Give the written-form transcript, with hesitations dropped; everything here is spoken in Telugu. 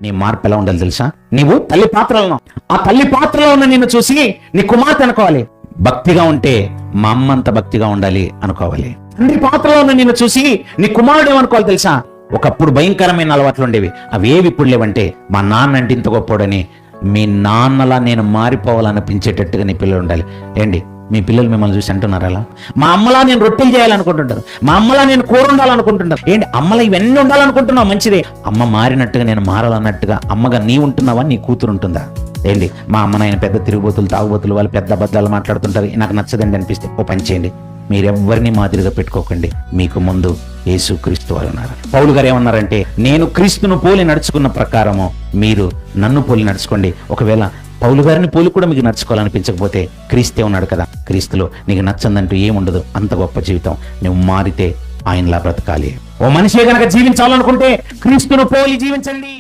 నీ మార్పు ఎలా ఉండాలి తెలుసా? నీవు తల్లి పాత్రలో ఉన్నావు. ఆ తల్లి పాత్రలో ఉన్న నిన్ను చూసి నీ కుమార్తె అనుకోవాలి. భక్తిగా ఉంటే మా అమ్మ అంత భక్తిగా ఉండాలి అనుకోవాలి. తండ్రి పాత్రలో ఉన్న నిన్ను చూసి నీ కుమారుడు ఏమనుకోవాలి తెలుసా? ఒకప్పుడు భయంకరమైన అలవాట్లు ఉండేవి, అవి ఏవి ఇప్పుడు లేవంటే మా నాన్న అంటే ఇంత గొప్పోడని, మీ నాన్నలా నేను మారిపోవాలనిపించేటట్టుగా నీ పిల్లలు ఉండాలి. ఏంటి మీ పిల్లలు మిమ్మల్ని చూసి అంటున్నారు అలా? మా అమ్మలా నేను రొట్టెలు చేయాలనుకుంటుంటారు, మా అమ్మలా నేను కూర ఉండాలనుకుంటుంటారు. ఏంటి అమ్మలా ఇవన్నీ ఉండాలనుకుంటున్నావు? మంచిదే. అమ్మ మారినట్టుగా నేను మారాలన్నట్టుగా అమ్మగా నీ ఉంటున్నావా? నీ కూతురు ఉంటుందా? ఏంటి మా అమ్మ నాయన పెద్ద తిరుగుబోతులు తాగుబోతులు వాళ్ళు పెద్ద అబద్ధాలు మాట్లాడుతుంటారు, నాకు నచ్చదండి అనిపిస్తే ఓ పని చేయండి, మీరెవ్వరిని మాదిరిగా పెట్టుకోకండి, మీకు ముందు యేసు క్రీస్తు వారు ఉన్నారు. పౌలు గారు ఏమన్నారంటే, నేను క్రీస్తును పోలి నడుచుకున్న ప్రకారము మీరు నన్ను పోలి నడుచుకోండి. ఒకవేళ పౌలు గారిని పోలి కూడా మీకు నడుచుకోవాలనిపించకపోతే క్రీస్తే ఉన్నాడు కదా, క్రీస్తులో నీకు నచ్చందంటూ ఏముండదు. అంత గొప్ప జీవితం. నువ్వు మారితే ఆయనలా బ్రతకాలి. ఓ మనిషి గనక జీవించాలనుకుంటే క్రీస్తును పోలి జీవించండి.